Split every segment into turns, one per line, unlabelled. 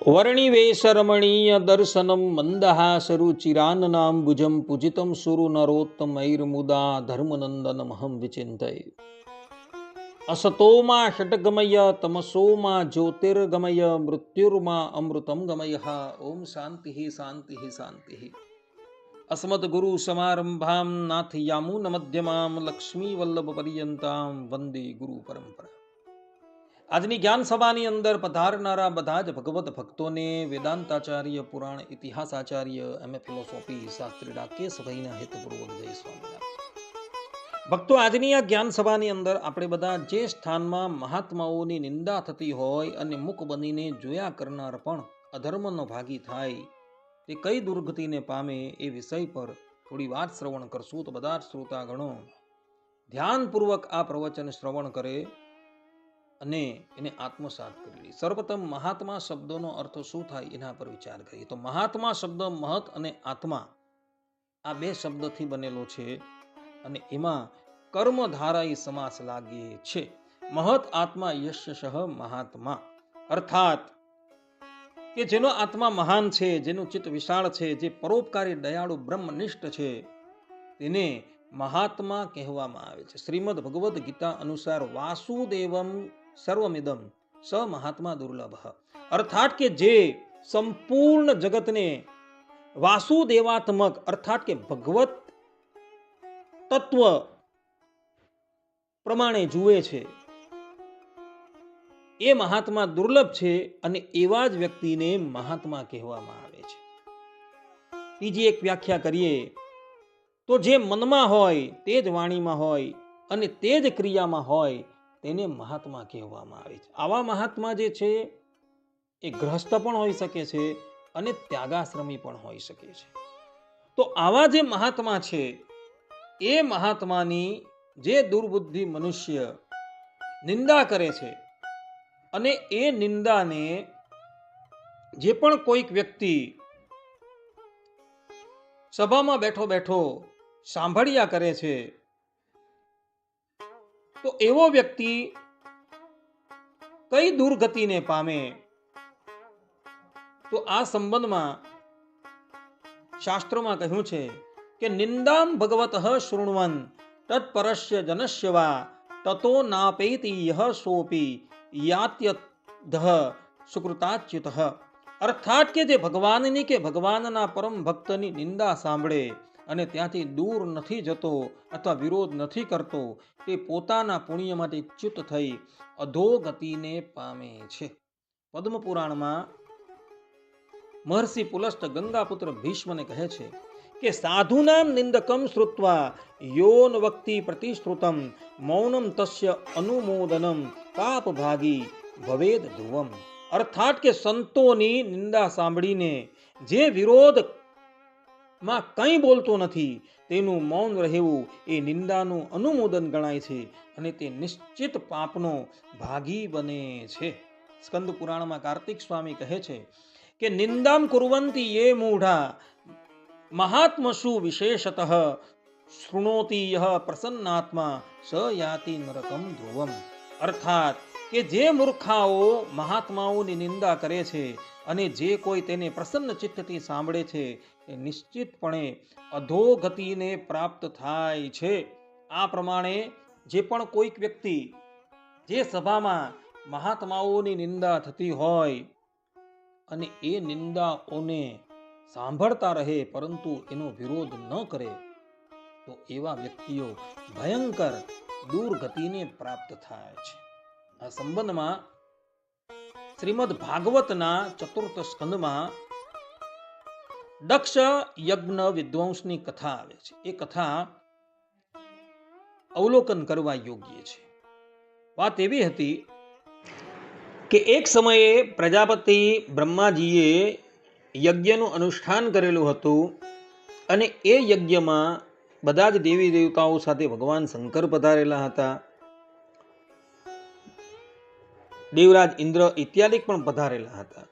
વર્ણિવેશરમણીય દર્શનમ મંદહાસરુચિરાન્નાંબુજં પૂજિतं સુરુ નરોત્તમૈર્મુદા ધર્મનંદનમહં વિચિંતયે. અસતોમાં ષટ્ગમય તમસોમાં જ્યોતિર્ગમય મૃત્યુર્મા અમૃતમ ગમય. ઓમ શાંતિ શાંતિ શાંતિ. અસ્મદ્ગુરુ સમારંભામ નાથયામૂન મધ્યમામ લક્ષ્મી વલ્લભ પર્યંતામ વંદે ગુરુ પરંપરા. આજની જ્ઞાન સભાની અંદર પધારનારા બધા જ ભગવત ભક્તોને વેદાંતાચાર્ય, પુરાણ ઇતિહાસાચાર્ય, એમએ ફિલોસોફી શાસ્ત્રી રાકેશભાઈના હેતુપૂર્વક જય સ્વામિનારાયણ. ભક્તો, આજની આ જ્ઞાન સભાની અંદર આપણે બધા જે સ્થાનમાં મહાત્માઓની નિંદા થતી હોય અને મુખ બનીને જોયા કરનાર પણ અધર્મનો ભાગી થાય તે કઈ દુર્ગતિને પામે એ વિષય પર થોડી વાત શ્રવણ કરશું. તો બધા જ શ્રોતાગણો ધ્યાનપૂર્વક આ પ્રવચન શ્રવણ કરે અને એને આત્મસાત કરી લે. સર્વપ્રથમ મહાત્મા શબ્દનો અર્થ શું થાય એના પર વિચાર કરીએ. તો મહાત્મા શબ્દ મહત અને આત્મા આ બે શબ્દથી બનેલો છે અને એમાં કર્મધારાય સમાસ લાગે છે. મહત આત્મા યશ્યઃ મહાત્મા, અર્થાત કે જેનો આત્મા મહાન છે, જેનું ચિત્ત વિશાળ છે, જે પરોપકારી દયાળુ બ્રહ્મનિષ્ઠ છે, તેને મહાત્મા કહેવામાં આવે છે. શ્રીમદ ભગવદ્ ગીતા અનુસાર વાસુદેવમ સર્વમિદમ સ મહાત્મા દુર્લભ, અર્થાત કે જે સંપૂર્ણ જગતને વાસુદેવાત્મક અર્થાત કે ભગવત તત્વ પ્રમાણે જુએ છે એ મહાત્મા દુર્લભ છે અને એવા જ વ્યક્તિને મહાત્મા કહેવામાં આવે છે. બીજી એક વ્યાખ્યા કરીએ તો જે મનમાં હોય તે જ વાણીમાં હોય અને તે જ ક્રિયામાં હોય તેને મહાત્મા કહેવામાં આવે છે. આવા મહાત્મા જે છે એ ગ્રહસ્થ પણ હોઈ શકે છે અને ત્યાગાશ્રમી પણ હોઈ શકે છે. તો આવા જે મહાત્મા છે એ મહાત્માની જે દુર્બુદ્ધિ મનુષ્ય નિંદા કરે છે અને એ નિંદાને જે પણ કોઈક વ્યક્તિ સભામાં બેઠો બેઠો સાંભળ્યા કરે છે, તો એવો વ્યક્તિ કઈ દુર્ગતિને પામે? તો આ સંબંધમાં શાસ્ત્રોમાં કહ્યું છે કે નિંદામ ભગવતઃ શૃણવન તત્પરસ્ય જનસ્ય વા તતો નાપેતિ યહ સોપી યાત્યધઃ સુકૃતાચ્યુતઃ, અર્થાત કે જે ભગવાનની કે ભગવાનના પરમ ભક્તની નિંદા સાંભળે અને ત્યાંથી દૂર નથી જતો અથવા વિરોધ નથી કરતો તે પોતાના પુણ્યમાંથી ચ્યુત થઈ અધોગતિને પામે છે. પદ્મ પુરાણમાં મહર્ષિ પુલસ્ત ગંગાપુત્ર ભીષ્મને કહે છે કે સાધુનામ નિંદકમ શ્રુત્વા યોન વક્તિ પ્રતિશ્રુતમ મૌનમ તસ્ય અનુમોદનમ પાપ ભાગી ભવેદ ધ્રુવમ, અર્થાત કે સંતોની નિંદા સાંભળીને જે વિરોધ માં કંઈ બોલતો નથી તેનું મૌન રહેવું એ નિંદાનું અનુમોદન ગણાય છે અને તે નિશ્ચિત પાપનો ભાગી બને છે. સ્કંદ પુરાણમાં કાર્તિક સ્વામી કહે છે કે નિંદામ કુર્વંતી યે મૂઢા મહાત્મસુ વિશેષતઃ શૃણોતિ યહ પ્રસન્નાત્મા સ યાતિ નરકમ ધ્રુવમ, અર્થાત કે જે મૂર્ખાઓ મહાત્માઓની નિંદા કરે છે અને જે કોઈ તેને પ્રસન્ન ચિત્તથી સાંભળે છે એ નિશ્ચિતપણે અધોગતિને પ્રાપ્ત થાય છે. આ પ્રમાણે જે પણ કોઈક વ્યક્તિ જે સભામાં મહાત્માઓની નિંદા થતી હોય અને એ નિંદાઓને સાંભળતા રહે પરંતુ એનો વિરોધ ન કરે તો એવા વ્યક્તિઓ ભયંકર દુર્ગતિને પ્રાપ્ત થાય છે. આ સંબંધમાં શ્રીમદ ભાગવતના ચતુર્થ સ્કંદમાં દક્ષ યજ્ઞ વિદ્વાંસની કથા આવે છે. એ કથા અવલોકન કરવા યોગ્ય છે. વાત એવી હતી કે એક સમયે પ્રજાપતિ બ્રહ્માજીએ યજ્ઞનું અનુષ્ઠાન કરેલું હતું અને એ યજ્ઞમાં બધા જ દેવી દેવતાઓ સાથે ભગવાન શંકર પધારેલા હતા. દેવરાજ ઇન્દ્ર ઇત્યાદિ પણ પધારેલા હતા.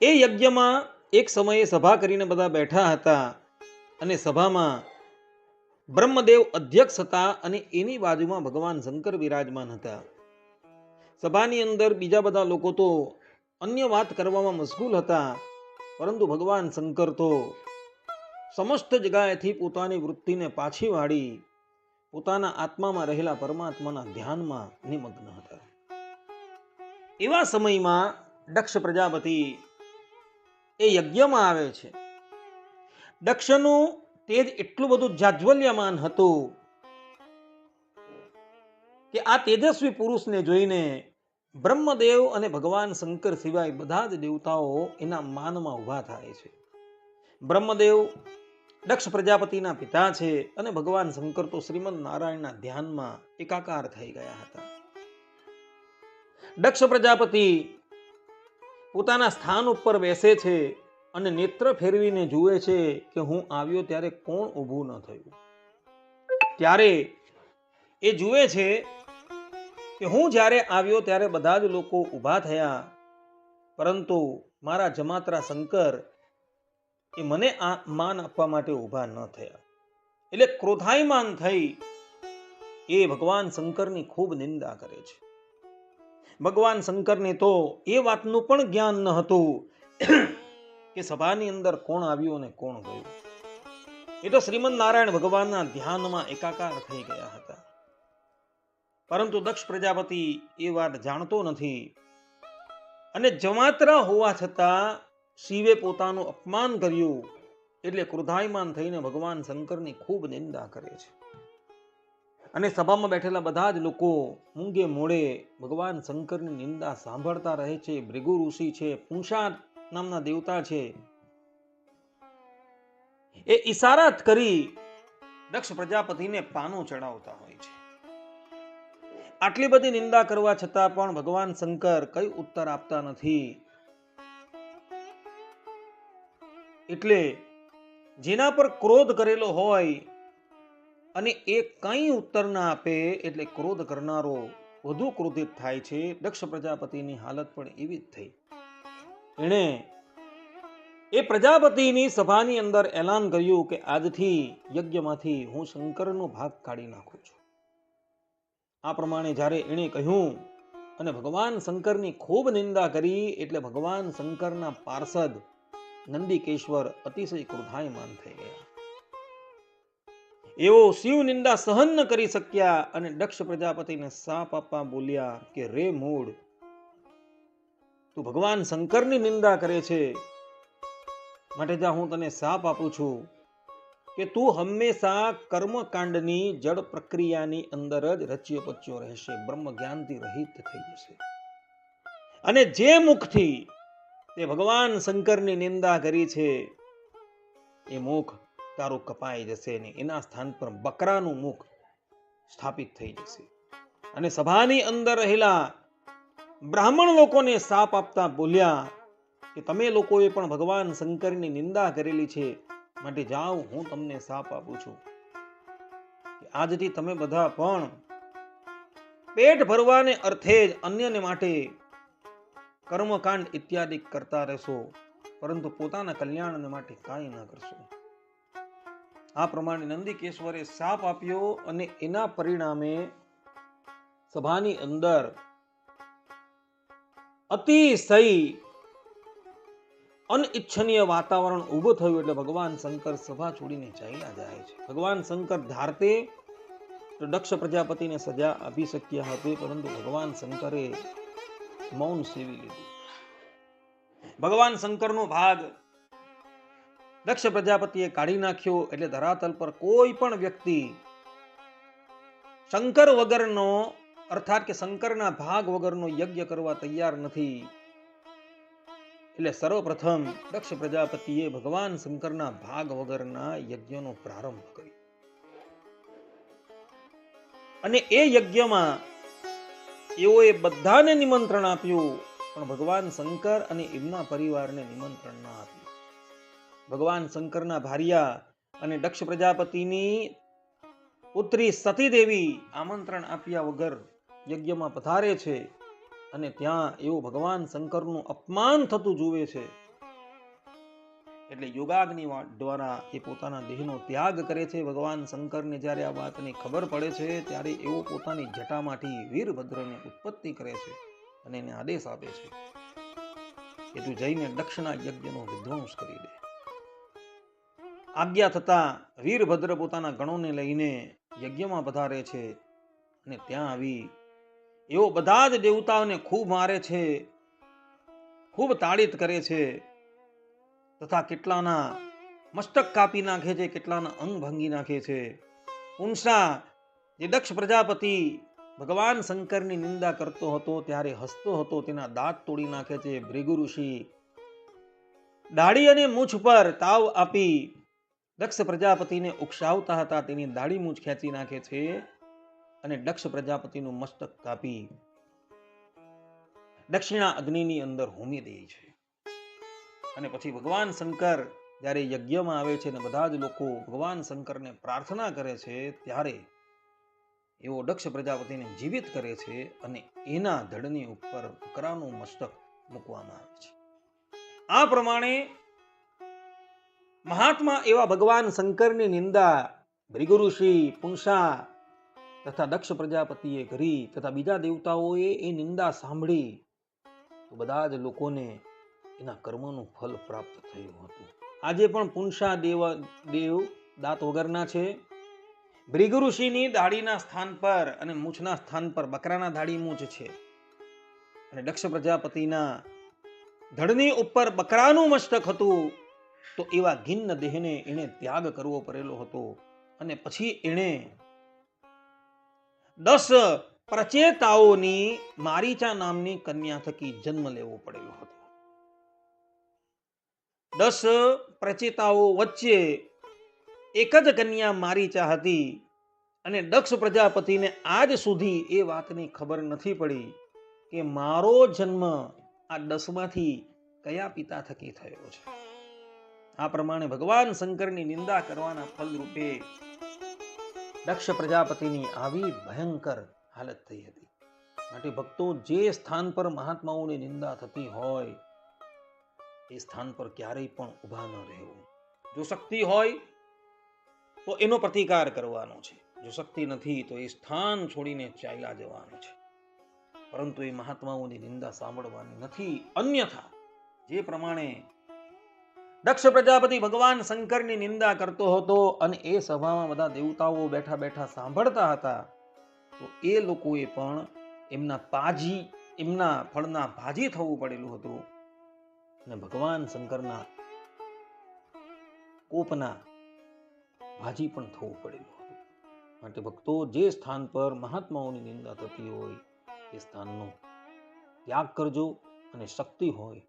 એ યજ્ઞમાં એક સમયે સભા કરીને બધા બેઠા હતા અને સભામાં બ્રહ્મદેવ અધ્યક્ષ હતા અને એની બાજુમાં ભગવાન શંકર વિરાજમાન હતા. સભાની અંદર બીજા બધા લોકો તો અન્ય વાત કરવામાં મશગુલ હતા, પરંતુ ભગવાન શંકર તો સમસ્ત જગ્યાએથી પોતાની વૃત્તિને પાછી વાળી પોતાના આત્મામાં રહેલા પરમાત્માના ધ્યાનમાં નિમગ્ન હતા. એવા સમયમાં દક્ષ પ્રજાપતિ એ યજ્ઞમાં આવે છે. દક્ષનું તેજ એટલું બધું જાજ્વલ્યમાન હતું કે આ તેજસ્વી પુરુષને જોઈને બ્રહ્મદેવ અને ભગવાન શંકર સિવાય બધા જ દેવતાઓ એના માનમાં ઊભા થાય છે. બ્રહ્મદેવ દક્ષ પ્રજાપતિના પિતા છે અને ભગવાન શંકર તો શ્રીમદ નારાયણના ધ્યાનમાં એકાકાર થઈ ગયા હતા. દક્ષ પ્રજાપતિ પોતાના સ્થાન ઉપર બેસે છે અને નેત્ર ફેરવીને જુએ છે કે હું આવ્યો ત્યારે કોણ ઊભું ન થયું. ત્યારે એ જુએ છે કે હું જ્યારે આવ્યો ત્યારે બધા જ લોકો ઊભા થયા, પરંતુ મારા જમાત્રા શંકર એ મને આ માન આપવા માટે ઊભા ન થયા. એટલે ક્રોધાયમાન થઈ એ ભગવાન શંકરની ખૂબ નિંદા કરે છે. ભગવાન શંકરને તો એ વાતનું પણ જ્ઞાન ન હતું કે સભાની અંદર કોણ આવ્યું અને કોણ ગયું. એ તો શ્રીમદ નારાયણ ભગવાનના ધ્યાનમાં એકાકાર થઈ ગયા હતા. પરંતુ દક્ષ પ્રજાપતિ એ વાત જાણતો નથી અને જમાત્રા હોવા છતાં શિવે પોતાનું અપમાન કર્યું એટલે ક્રોધાયમાન થઈને ભગવાન શંકરની ખૂબ નિંદા કરે છે. અને સભામાં બેઠેલા બધા જ લોકો મૂંગે મોડે ભગવાન શંકરની નિંદા સાંભળતા રહે છે. ભૃગુ ઋષિ છે, પુંસા નામના દેવતા છે, એ ઈશારાત કરી દક્ષ પ્રજાપતિને પાનો ચડાવતા હોય છે. આટલી બધી નિંદા કરવા છતાં પણ ભગવાન શંકર કઈ ઉત્તર આપતા નથી. એટલે જેના પર ક્રોધ કરેલો હોય અને એ કઈ ઉત્તર ના આપે એટલે ક્રોધ કરનારો વધુ ક્રોધિત થાય છે. દક્ષ પ્રજાપતિની હાલત પણ એવી જ થઈ. એણે એ પ્રજાપતિની સભાની અંદર એલાન કર્યું કે આજથી યજ્ઞમાંથી હું શંકરનો ભાગ કાઢી નાખું છું. આ પ્રમાણે જ્યારે એણે કહ્યું અને ભગવાન શંકરની ખૂબ નિંદા કરી એટલે ભગવાન શંકરના પાર્ષદ નંદિકેશ્વર અતિશય ક્રોધાયમાન થઈ ગયા. એવો શિવ નિંદા સહન ન કરી શક્યા અને દક્ષ પ્રજાપતિને શાપ આપવા બોલ્યા કે રે મૂળ, તું ભગવાન શંકરની નિંદા કરે છે, માટે જા હું તને શાપ આપું છું કે તું હંમેશા કર્મકાંડની જડ પ્રક્રિયાની અંદર જ રચ્યો પચ્યો રહેશે, બ્રહ્મ જ્ઞાનથી રહિત થઈ જશે. અને જે મુખથી તે ભગવાન શંકરની નિંદા કરી છે એ મુખ તારું કપાઈ જશે ને એના સ્થાન પર બકરાનું મુખ સ્થાપિત થઈ જશે. અને સભાની અંદર રહેલા બ્રાહ્મણ લોકોને શાપ આપતા બોલ્યા કે તમે લોકોએ પણ ભગવાન શંકરની નિંદા કરેલી છે, માટે જાઓ હું તમને શાપ આપું છું કે આજથી તમે બધા પણ પેટ ભરવાને અર્થે જ અન્યને માટે કર્મકાંડ ઇત્યાદિ કરતા રહેશો, પરંતુ પોતાના કલ્યાણને માટે કાંઈ ના કરશો. આ પ્રમાણે નંદિકેશ્વરે શાપ આપ્યો અને એના પરિણામે સભાની અંદર અતિશય અનિચ્છનીય વાતાવરણ ઊભું થયું. એટલે ભગવાન શંકર સભા છોડીને ચાલ્યા જાય છે. ભગવાન શંકર ધારતે તો દક્ષ પ્રજાપતિને સજા આપી શક્યા હતી, પરંતુ ભગવાન શંકરે મૌન સેવી લીધું. ભગવાન શંકરનો ભાગ દક્ષ પ્રજાપતિએ કાઢી નાખ્યો. એટલે ધરાતલ પર કોઈ પણ વ્યક્તિ શંકર વગરનો અર્થાત કે શંકરના ભાગ વગરનો યજ્ઞ કરવા તૈયાર નથી. એટલે સર્વપ્રથમ દક્ષ પ્રજાપતિએ ભગવાન શંકરના ભાગ વગરના યજ્ઞનો પ્રારંભ કર્યો. અને એ યજ્ઞમાં એઓએ બધાને નિમંત્રણ આપ્યું, પણ ભગવાન શંકર અને એમના પરિવારને નિમંત્રણ ના આપ્યું. ભગવાન શંકરના ભાર્યા અને દક્ષ પ્રજાપતિની પુત્રી સતી દેવી આમંત્રણ આપ્યા વગર યજ્ઞમાં પધારે છે અને ત્યાં એવું ભગવાન શંકરનું અપમાન થતું જુએ છે. એટલે યોગાગ્નિ દ્વારા એ પોતાના દેહનો ત્યાગ કરે છે. ભગવાન શંકરને જ્યારે આ વાતની ખબર પડે છે ત્યારે એઓ પોતાની જટામાંથી વીરભદ્રને ઉત્પત્તિ કરે છે અને એને આદેશ આપે છે કે તું જઈને દક્ષના યજ્ઞનો વિધ્વંસ કરી દે. આજ્ઞા થતા વીરભદ્ર પોતાના ગણોને લઈને યજ્ઞમાં પધારે છે અને ત્યાં આવી એવો બધા જ દેવતાઓને ખૂબ મારે છે, ખૂબ તાળીત કરે છે, તથા કેટલાના મસ્તક કાપી નાખે છે, કેટલાના અંગ ભાંગી નાખે છે. પુંસા જે દક્ષ પ્રજાપતિ ભગવાન શંકરની નિંદા કરતો હતો ત્યારે હસતો હતો, તેના દાંત તોડી નાખે છે. ભૃગુ ઋષિ દાઢી અને મૂછ પર તાવ આપી દક્ષ પ્રજાપતિને ઉકસાવતા હતા, તેની દાઢી મૂછ ખેંચી નાખે છે અને દક્ષ પ્રજાપતિનું મસ્તક કાપી દક્ષિણા અગ્નિની અંદર હોમી દે છે. અને પછી ભગવાન શંકર જ્યારે યજ્ઞમાં આવે છે અને બધા જ લોકો ભગવાન શંકરને પ્રાર્થના કરે છે, ત્યારે એવો દક્ષ પ્રજાપતિને જીવિત કરે છે અને એના ધડની ઉપર બકરાનું મસ્તક મૂકવામાં આવે છે. આ પ્રમાણે મહાત્મા એવા ભગવાન શંકરની નિંદા ભૃગુ ઋષિ, પુંસા તથા દક્ષ પ્રજાપતિએ કરી તથા બીજા દેવતાઓએ એ નિંદા સાંભળી તો બધા જ લોકોને એના કર્મનું ફલ પ્રાપ્ત થયું હતું. આજે પણ પુંસા દેવ દાંત વગરના છે. ભૃગુ ઋષિની દાઢીના સ્થાન પર અને મૂછના સ્થાન પર બકરાના દાઢી મૂછ છે અને દક્ષ પ્રજાપતિના ધડની ઉપર બકરાનું મસ્તક હતું. તો એવા ઘિન્ન દેહને એણે ત્યાગ કરવો પડેલો હતો અને પછી એણે 10 પ્રચેતાઓની મારીચા નામની કન્યા થકી જન્મ લેવો પડેલો હતો. 10 પ્રચેતાઓ વચ્ચે એક જ કન્યા મારીચા હતી અને દક્ષ પ્રજાપતિને આજ સુધી એ વાતની ખબર નથી પડી કે મારો જન્મ આ 10 માંથી કયા પિતા થકી થયો છે. આ પ્રમાણે ભગવાન શંકરની નિંદા કરવાના ફલરૂપે દક્ષ પ્રજાપતિની આવી ભયંકર હાલત થઈ હતી. માટે ભક્તો, જે સ્થાન પર મહાત્માઓની નિંદા થતી હોય એ સ્થાન પર ક્યારેય પણ ઊભા ન રહેવું. જો શક્તિ હોય તો એનો પ્રતિકાર કરવાનો છે, જો શક્તિ નથી તો એ સ્થાન છોડીને ચાલ્યા જવાનું છે, પરંતુ એ મહાત્માઓની નિંદા સાંભળવાની નથી. અન્યથા જે પ્રમાણે દક્ષ પ્રજાપતિ ભગવાન શંકરની નિંદા કરતો હતો અને એ સભામાં બધા દેવતાઓ બેઠા બેઠા સાંભળતા હતા, તો એ લોકોએ પણ એમના ફળના ભાજી થવું પડેલું હતું અને ભગવાન શંકરના કોપના ભાજી પણ થવું પડેલું હતું. માટે ભક્તો, જે સ્થાન પર મહાત્માઓની નિંદા થતી હોય એ સ્થાનનો ત્યાગ કરજો અને શક્તિ હોય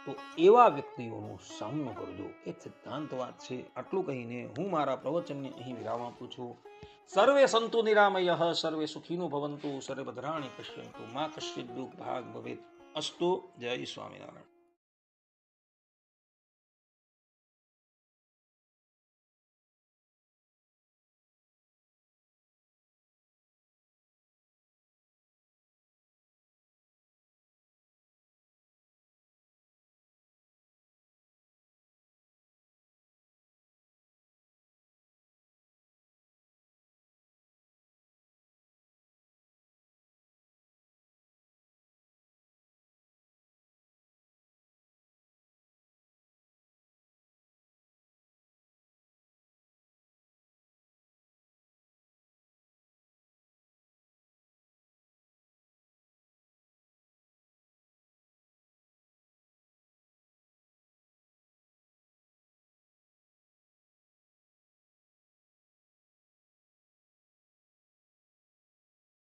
તો એવા વ્યક્તિઓનો સામનો કરજો. એ સિદ્ધાંત વાત છે. આટલું કહીને હું મારા પ્રવચનને અહીં વિરામ આપું છું. સર્વે સંતુ નિરામયઃ, સર્વે સુખીનો ભવંતુ, સર્વે ભદ્રાણિ પશ્યન્તુ, મા કશ્ચિદ દુઃખ ભાગ ભવેત. અસ્તુ. જય સ્વામિનારાયણ.